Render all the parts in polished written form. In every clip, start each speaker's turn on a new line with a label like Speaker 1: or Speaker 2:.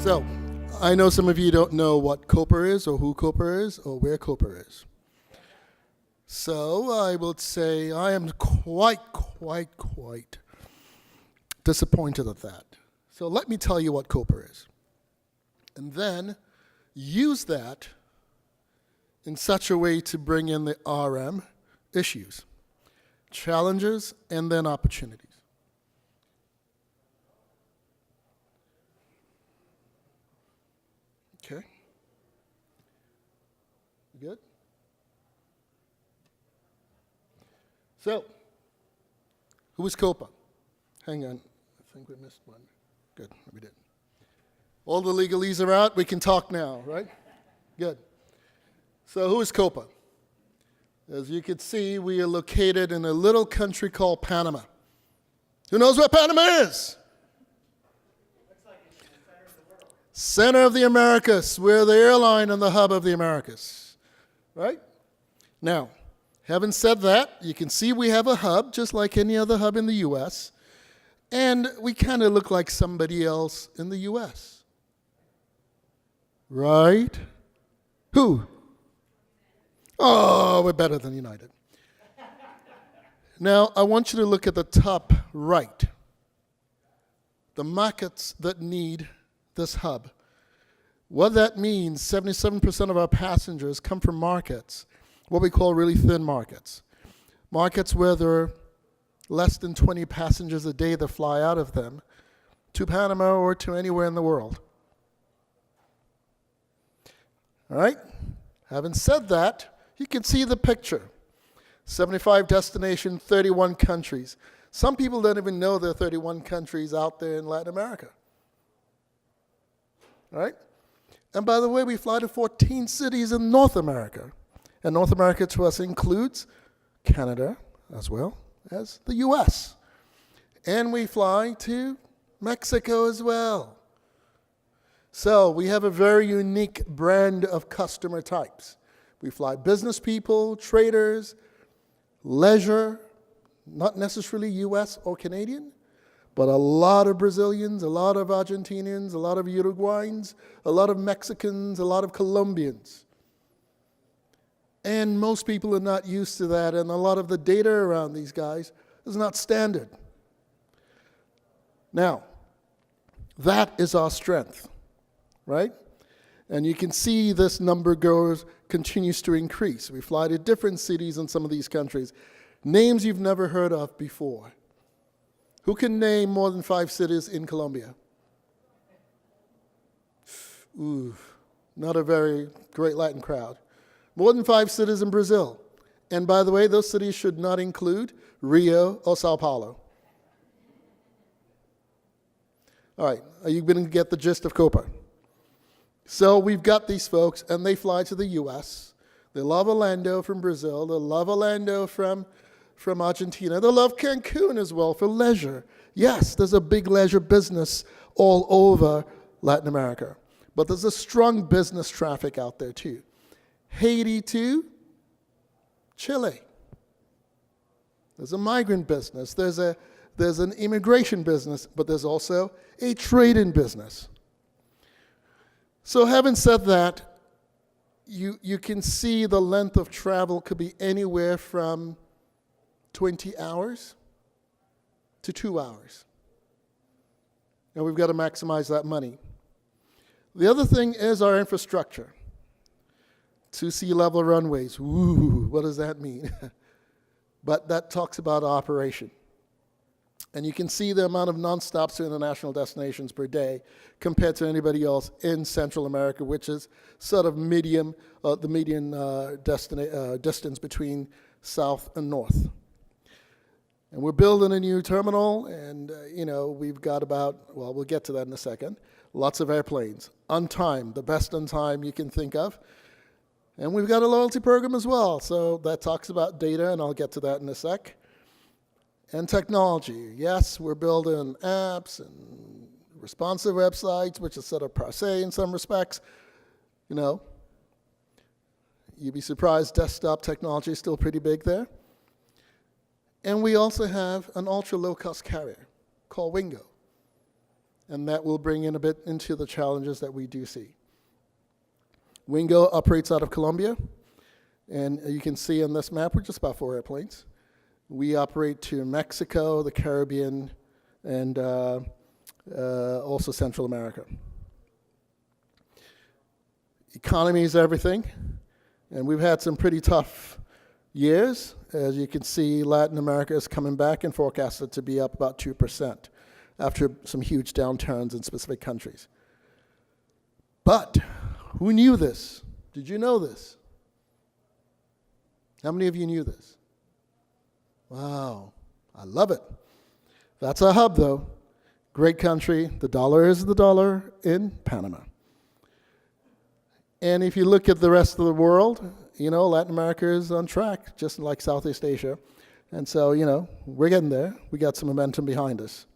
Speaker 1: So, I know some of you don't know what Copa is, or who Copa is, or where Copa is. So, I will say I am quite disappointed at that. So, let me tell you what Copa is. And then, use that in such a way to bring in the RM issues, challenges, and then opportunities. Okay. Good? So, who is Copa? Hang on. I think we missed one. Good, we did. All the legalese are out. We can talk now, right? Good. So, who is Copa? As you can see, we are located in a little country called Panama. Who knows where Panama is? Center of the Americas. We're the airline and the hub of the Americas, right? Now, having said that, you can see we have a hub, just like any other hub in the U.S., and we kind of look like somebody else in the U.S., right? Who? Oh, we're better than United. Now, I want you to look at the top right, the markets that need this hub. What that means, 77% of our passengers come from markets, what we call really thin markets. Markets where there are less than 20 passengers a day that fly out of them to Panama or to anywhere in the world. All right? Having said that, you can see the picture. 75 destinations, 31 countries. Some people don't even know there are 31 countries out there in Latin America. All right? And by the way, we fly to 14 cities in North America. And North America to us includes Canada as well as the US. And we fly to Mexico as well. So we have a very unique brand of customer types. We fly business people, traders, leisure, not necessarily US or Canadian, but a lot of Brazilians, a lot of Argentinians, a lot of Uruguayans, a lot of Mexicans, a lot of Colombians. And most people are not used to that, and a lot of the data around these guys is not standard. Now, that is our strength, right? And you can see this number continues to increase. We fly to different cities in some of these countries. Names you've never heard of before. Who can name more than 5 cities in Colombia? Ooh, not a very great Latin crowd. More than 5 cities in Brazil. And by the way, those cities should not include Rio or Sao Paulo. All right, are you going to get the gist of Copa? So we've got these folks, and they fly to the U.S. They love Orlando from Brazil. They love Orlando from Argentina. They love Cancun as well for leisure. Yes, there's a big leisure business all over Latin America. But there's a strong business traffic out there too. Haiti to Chile. There's a migrant business. There's an immigration business, but there's also a trading business. So having said that, you can see the length of travel could be anywhere from 20 hours to 2 hours. And we've got to maximize that money. The other thing is our infrastructure. 2 sea-level runways. Ooh, what does that mean? But that talks about operation. And you can see the amount of nonstops to international destinations per day compared to anybody else in Central America, which is sort of the median distance between south and north. And we're building a new terminal, and we've got we'll get to that in a second, lots of airplanes. On time, the best on time you can think of. And we've got a loyalty program as well, so that talks about data, and I'll get to that in a sec. And technology. Yes, we're building apps and responsive websites, which is sort of passe in some respects. You'd be surprised, desktop technology is still pretty big there. And we also have an ultra low-cost carrier called Wingo. and that will bring in a bit into the challenges that we do see. Wingo operates out of Colombia, and you can see on this map, we're just about 4 airplanes. We operate to Mexico, the Caribbean, and also Central America. Economy is everything, and we've had some pretty tough years. As you can see, Latin America is coming back and forecasted to be up about 2% after some huge downturns in specific countries. But who knew this? Did you know this? How many of you knew this? Wow, I love it. That's a hub, though. Great country. The dollar is the dollar in Panama. And if you look at the rest of the world, Latin America is on track, just like Southeast Asia. And so, we're getting there. We got some momentum behind us.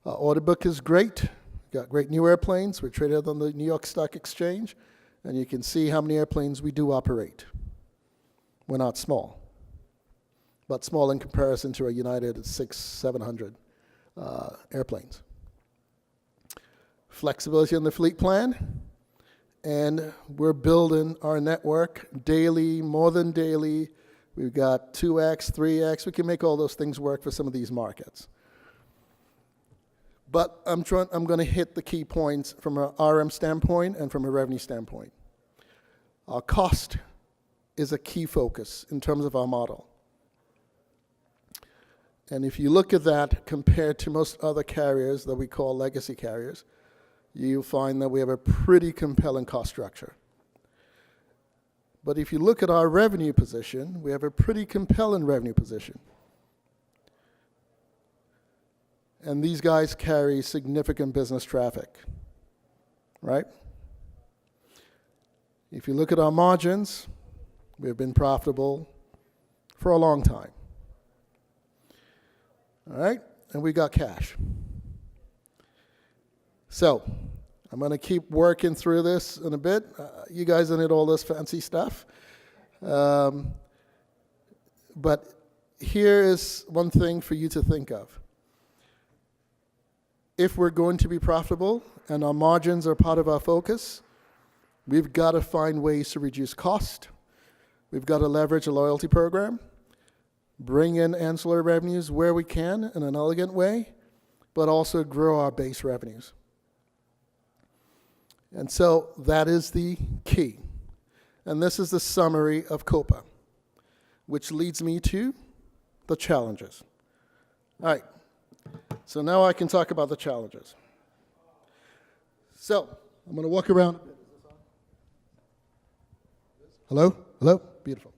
Speaker 1: Order book is great. Got great new airplanes. We're traded on the New York Stock Exchange. And you can see how many airplanes we do operate. We're not small, but small in comparison to a United 600-700 airplanes. Flexibility in the fleet plan, and we're building our network daily, more than daily. We've got 2x, 3x. We can make all those things work for some of these markets. But I'm going to hit the key points from an RM standpoint and from a revenue standpoint. Our cost is a key focus in terms of our model. And if you look at that compared to most other carriers that we call legacy carriers, you'll find that we have a pretty compelling cost structure. But if you look at our revenue position, we have a pretty compelling revenue position. And these guys carry significant business traffic, right? If you look at our margins, we've been profitable for a long time. All right? And we got cash. So, I'm going to keep working through this in a bit. You guys don't need all this fancy stuff. But here is one thing for you to think of. If we're going to be profitable and our margins are part of our focus, we've got to find ways to reduce cost. We've got to leverage a loyalty program, bring in ancillary revenues where we can in an elegant way, but also grow our base revenues. And so that is the key. And this is the summary of Copa, which leads me to the challenges. All right. So now I can talk about the challenges. So I'm going to walk around. Hello? Hello? Beautiful.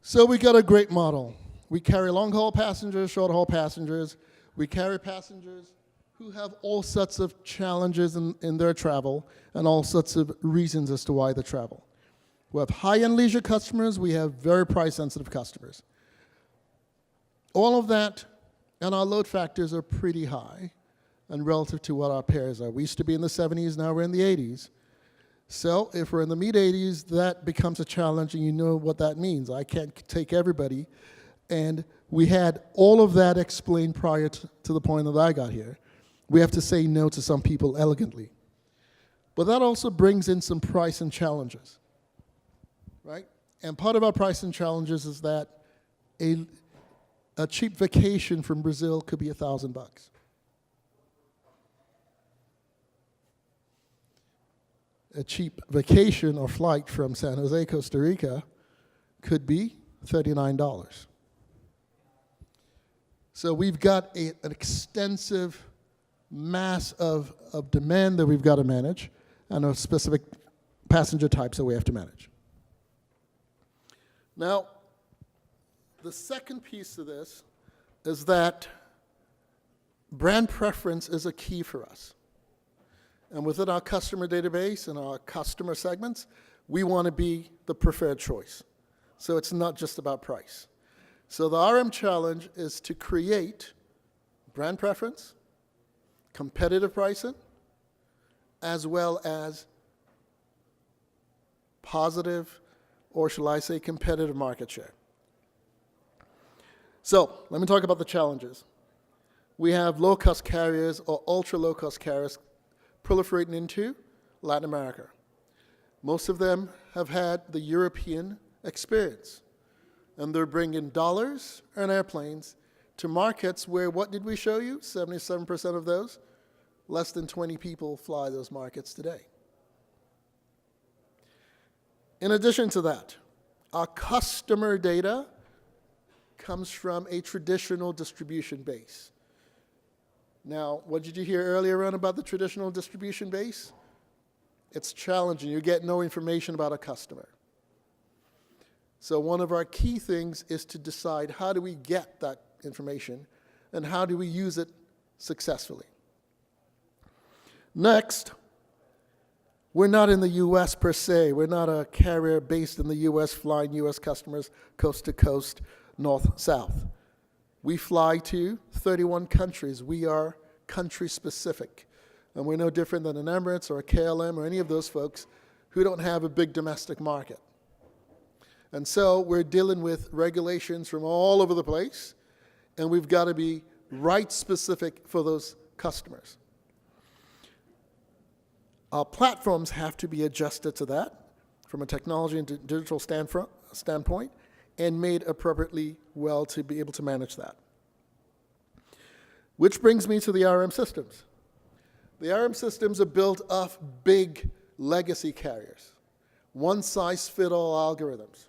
Speaker 1: So we got a great model. We carry long-haul passengers, short-haul passengers. We carry passengers who have all sorts of challenges in their travel and all sorts of reasons as to why they travel. We have high-end leisure customers. We have very price-sensitive customers. All of that, and our load factors are pretty high and relative to what our peers are. We used to be in the 70s, now we're in the 80s. So if we're in the mid-80s, that becomes a challenge, and you know what that means. I can't take everybody. And we had all of that explained prior to the point that I got here. We have to say no to some people elegantly. But that also brings in some pricing challenges, right? And part of our pricing challenges is that a cheap vacation from Brazil could be $1,000. A cheap vacation or flight from San Jose, Costa Rica could be $39. So we've got an extensive mass of demand that we've got to manage and of specific passenger types that we have to manage. Now, the second piece of this is that brand preference is a key for us. And within our customer database and our customer segments, we want to be the preferred choice. So it's not just about price. So the RM challenge is to create brand preference, competitive pricing, as well as positive, or shall I say competitive market share. So let me talk about the challenges. we have low-cost carriers or ultra-low-cost carriers proliferating into Latin America. Most of them have had the European experience, and they're bringing dollars and airplanes to markets where, what did we show you? 77% of those, less than 20 people fly those markets today. In addition to that, our customer data comes from a traditional distribution base. Now, what did you hear earlier on about the traditional distribution base? It's challenging. You get no information about a customer. So one of our key things is to decide, how do we get that information and how do we use it successfully? Next, we're not in the U.S. per se. We're not a carrier based in the U.S. flying U.S. customers coast to coast, north-south. We fly to 31 countries. We are country-specific. And we're no different than an Emirates or a KLM or any of those folks who don't have a big domestic market. And so we're dealing with regulations from all over the place, and we've got to be right specific for those customers. Our platforms have to be adjusted to that from a technology and digital standpoint and made appropriately well to be able to manage that. Which brings me to the RM systems. The RM systems are built off big legacy carriers, one-size-fits-all algorithms.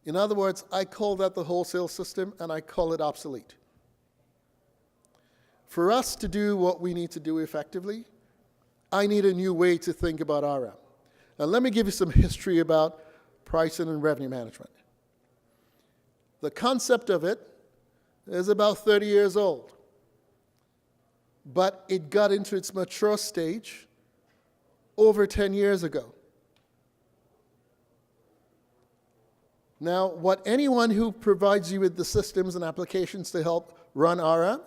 Speaker 1: In other words, I call that the wholesale system, and I call it obsolete. For us to do what we need to do effectively, I need a new way to think about RM. Now, let me give you some history about pricing and revenue management. The concept of it is about 30 years old, but it got into its mature stage over 10 years ago. Now, what anyone who provides you with the systems and applications to help run RM,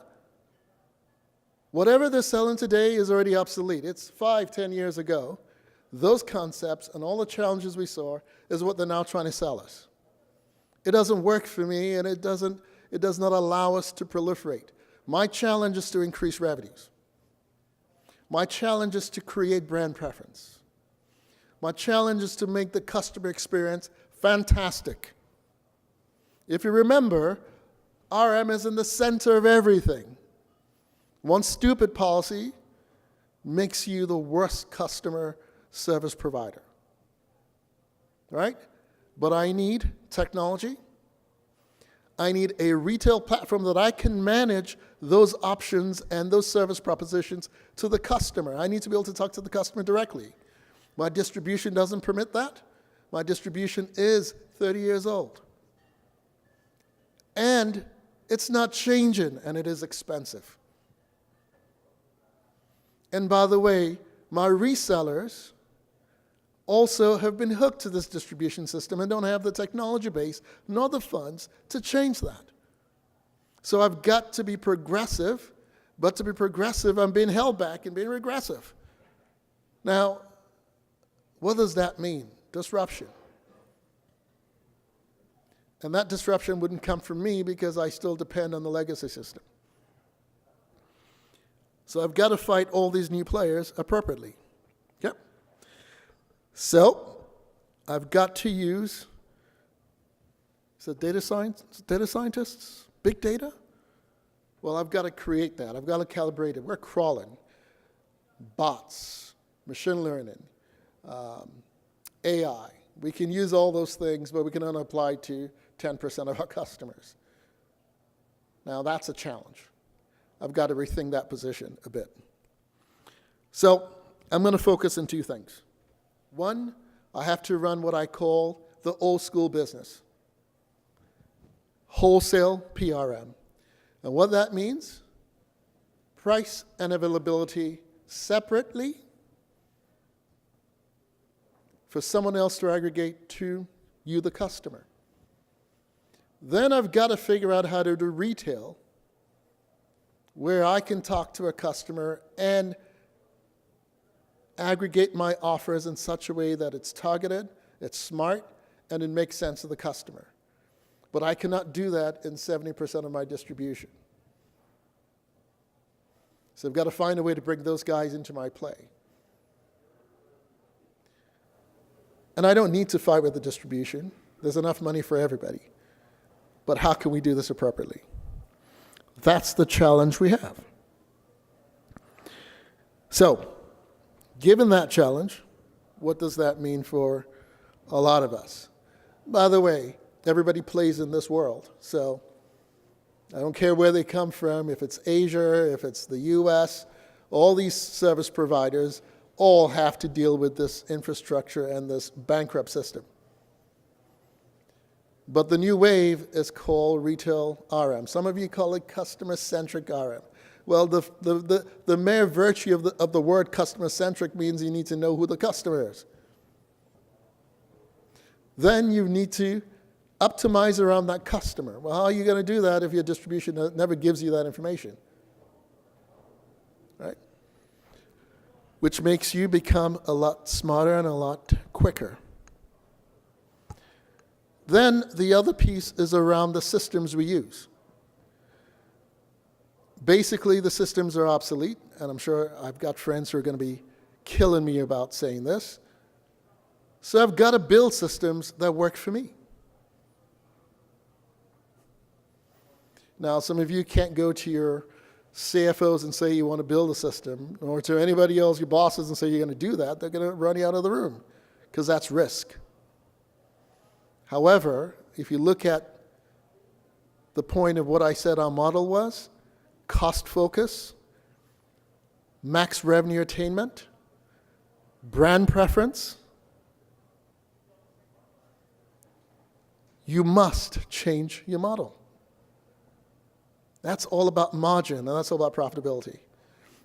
Speaker 1: whatever they're selling today is already obsolete. It's 5, 10 years ago. Those concepts and all the challenges we saw is what they're now trying to sell us. It doesn't work for me, and it does not allow us to proliferate. My challenge is to increase revenues. My challenge is to create brand preference. My challenge is to make the customer experience fantastic. If you remember, RM is in the center of everything. One stupid policy makes you the worst customer service provider. Right? But I need technology. I need a retail platform that I can manage those options and those service propositions to the customer. I need to be able to talk to the customer directly. My distribution doesn't permit that. My distribution is 30 years old. And it's not changing, and it is expensive. And by the way, my resellers also have been hooked to this distribution system and don't have the technology base nor the funds to change that. So I've got to be progressive, but to be progressive, I'm being held back and being regressive. Now, what does that mean? Disruption. And that disruption wouldn't come from me because I still depend on the legacy system. So I've got to fight all these new players appropriately. Yep. So I've got to use, data scientists, big data? Well, I've got to create that. I've got to calibrate it. We're crawling. Bots, machine learning, AI. We can use all those things, but we can only apply to 10% of our customers. Now, that's a challenge. I've got to rethink that position a bit. So I'm going to focus on two things. One, I have to run what I call the old school business, wholesale PRM. And what that means, price and availability separately for someone else to aggregate to you, the customer. Then I've got to figure out how to do retail, where I can talk to a customer and aggregate my offers in such a way that it's targeted, it's smart, and it makes sense to the customer. But I cannot do that in 70% of my distribution. So I've got to find a way to bring those guys into my play. And I don't need to fight with the distribution. There's enough money for everybody. But how can we do this appropriately? That's the challenge we have. So, given that challenge, what does that mean for a lot of us? By the way, everybody plays in this world. So I don't care where they come from, if it's Asia, if it's the US, all these service providers all have to deal with this infrastructure and this bankrupt system. But the new wave is called retail RM. Some of you call it customer-centric RM. Well, the mere virtue of the word customer-centric means you need to know who the customer is. Then you need to optimize around that customer. Well, how are you going to do that if your distribution never gives you that information? Right? Which makes you become a lot smarter and a lot quicker. Then the other piece is around the systems we use. Basically, the systems are obsolete, and I'm sure I've got friends who are going to be killing me about saying this. So I've got to build systems that work for me. Now, some of you can't go to your CFOs and say you want to build a system, or to anybody else, your bosses, and say you're going to do that. They're going to run you out of the room, because that's risk. However, if you look at the point of what I said our model was, cost focus, max revenue attainment, brand preference, you must change your model. That's all about margin, and that's all about profitability.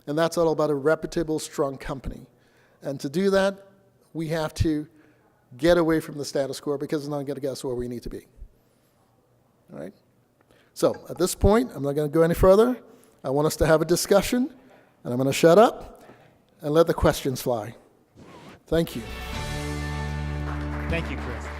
Speaker 1: And that's all about a reputable, strong company. And to do that, we have to get away from the status quo, because it's not going to get us where we need to be. All right? So at this point, I'm not going to go any further. I want us to have a discussion, and I'm going to shut up and let the questions fly. Thank you.
Speaker 2: Thank you, Chris.